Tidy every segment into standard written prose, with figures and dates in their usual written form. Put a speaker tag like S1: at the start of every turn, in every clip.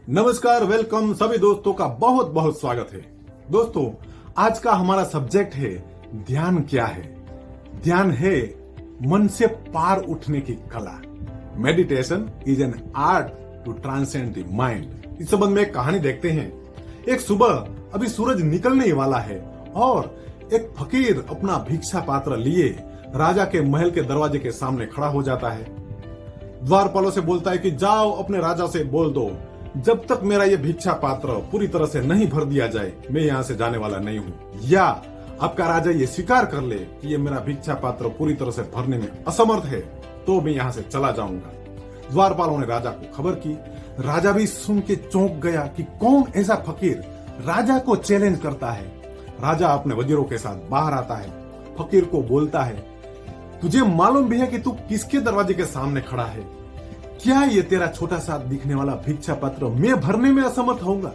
S1: नमस्कार, वेलकम सभी दोस्तों का बहुत बहुत स्वागत है। दोस्तों, आज का हमारा सब्जेक्ट है ध्यान क्या है। ध्यान है मन से पार उठने की कला। Meditation is an art to transcend the mind. इस संबंध में एक कहानी देखते हैं। एक सुबह अभी सूरज निकलने ही वाला है और एक फकीर अपना भिक्षा पात्र लिए राजा के महल के दरवाजे के सामने खड़ा हो जाता है। द्वारपालों से बोलता है कि जाओ अपने राजा से बोल दो, जब तक मेरा ये भिक्षा पात्र पूरी तरह से नहीं भर दिया जाए मैं यहाँ से जाने वाला नहीं हूँ। या आपका राजा ये स्वीकार कर ले कि ये मेरा भिक्षा पात्र पूरी तरह से भरने में असमर्थ है तो मैं यहाँ से चला जाऊंगा। द्वारपालों ने राजा को खबर की। राजा भी सुन के चौंक गया कि कौन ऐसा फकीर राजा को चैलेंज करता है। राजा अपने वजीरों के साथ बाहर आता है। फकीर को बोलता है, तुझे मालूम भी है कि तू किसके दरवाजे के सामने खड़ा है? क्या ये तेरा छोटा सा दिखने वाला भिक्षा पत्र मैं भरने में असमर्थ होऊंगा?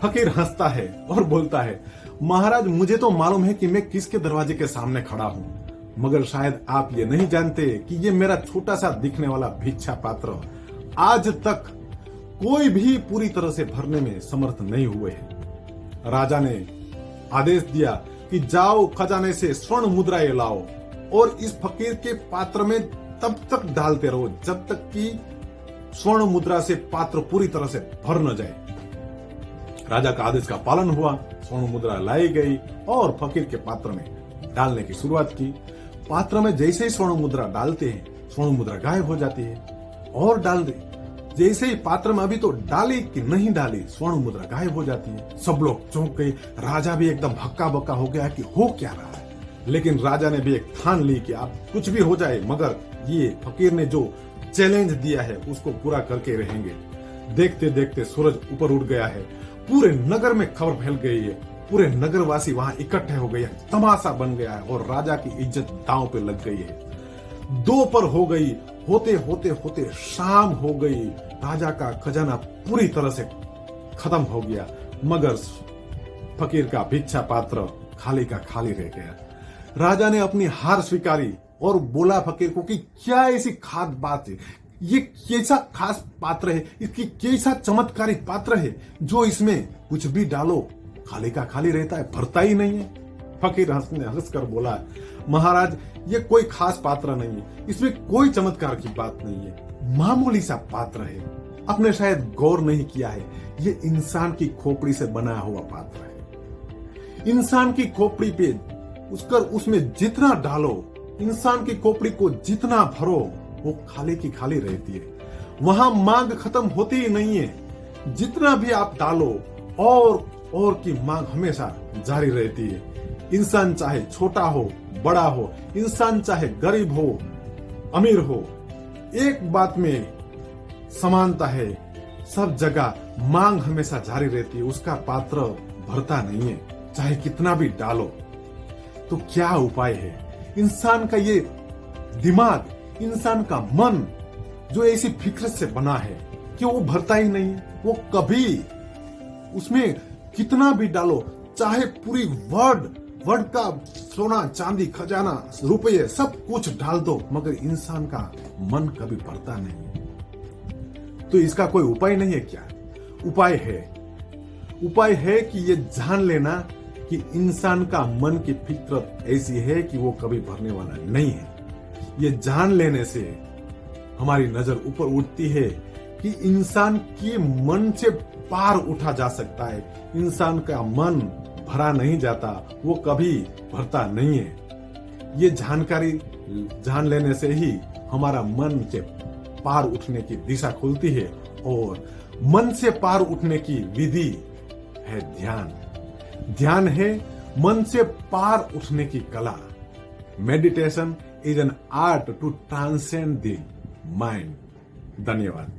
S1: फकीर हंसता है और बोलता है, महाराज मुझे तो मालूम है कि मैं किसके दरवाजे के सामने खड़ा हूँ, मगर शायद आप ये नहीं जानते कि ये मेरा छोटा सा दिखने वाला भिक्षा पात्र आज तक कोई भी पूरी तरह से भरने में समर्थ नहीं हुए हैं। राजा ने आदेश दिया कि जाओ खजाने से स्वर्ण मुद्राएं लाओ और इस फकीर के पात्र में तब तक डालते रहो जब तक कि स्वर्ण मुद्रा से पात्र पूरी तरह से भर न जाए। राजा का आदेश का पालन हुआ। स्वर्ण मुद्रा लाई गई और फकीर के पात्र में डालने की शुरुआत की। पात्र में जैसे ही स्वर्ण मुद्रा डालते हैं स्वर्ण मुद्रा गायब हो जाती है और डाल दे। जैसे ही पात्र में अभी तो डाली कि नहीं डाली स्वर्ण मुद्रा गायब हो जाती है। सब लोग चौंक गए। राजा भी एकदम हक्का बक्का हो गया कि हो क्या रहा है। लेकिन राजा ने भी एक ठान ली कि आप कुछ भी हो जाए मगर ये फकीर ने जो चैलेंज दिया है उसको पूरा करके रहेंगे। देखते देखते सूरज ऊपर उठ गया है। पूरे नगर में खबर फैल गई है। पूरे नगरवासी वहां इकट्ठे हो गए। तमाशा बन गया है और राजा की इज्जत दांव पे लग गई है। दोपहर हो गई। होते होते होते शाम हो गई। राजा का खजाना पूरी तरह से खत्म हो गया मगर फकीर का भिक्षा पात्र खाली का खाली रह गया। राजा ने अपनी हार स्वीकारी और बोला फकीर को कि क्या ऐसी खास बात है, ये कैसा खास पात्र है, इसकी कैसा चमत्कारिक पात्र है जो इसमें कुछ भी डालो खाली का खाली रहता है, भरता ही नहीं है। फकीर हंसकर बोला, महाराज ये कोई खास पात्र नहीं है, इसमें कोई चमत्कार की बात नहीं है, मामूली सा पात्र है। आपने शायद गौर नहीं किया है, ये इंसान की खोपड़ी से बना हुआ पात्र है। इंसान की खोपड़ी पे उसमें जितना डालो, इंसान की खोपड़ी को जितना भरो वो खाली की खाली रहती है। वहां मांग खत्म होती ही नहीं है। जितना भी आप डालो और की मांग हमेशा जारी रहती है। इंसान चाहे छोटा हो बड़ा हो, इंसान चाहे गरीब हो अमीर हो, एक बात में समानता है, सब जगह मांग हमेशा जारी रहती है। उसका पात्र भरता नहीं है चाहे कितना भी डालो। तो क्या उपाय है? इंसान का ये दिमाग, इंसान का मन जो ऐसी फिक्र से बना है कि वो भरता ही नहीं। वो कभी उसमें कितना भी डालो, चाहे पूरी वर्ल्ड का सोना चांदी खजाना रुपये सब कुछ डाल दो मगर इंसान का मन कभी भरता नहीं। तो इसका कोई उपाय नहीं है क्या? उपाय है कि ये जान लेना कि इंसान का मन की फितरत ऐसी है कि वो कभी भरने वाला नहीं है। ये जान लेने से हमारी नजर ऊपर उठती है कि इंसान के मन से पार उठा जा सकता है। इंसान का मन भरा नहीं जाता, वो कभी भरता नहीं है। ये जानकारी जान लेने से ही हमारा मन से पार उठने की दिशा खुलती है और मन से पार उठने की विधि है ध्यान। ध्यान है मन से पार उठने की कला। Meditation is an art to transcend the mind. धन्यवाद।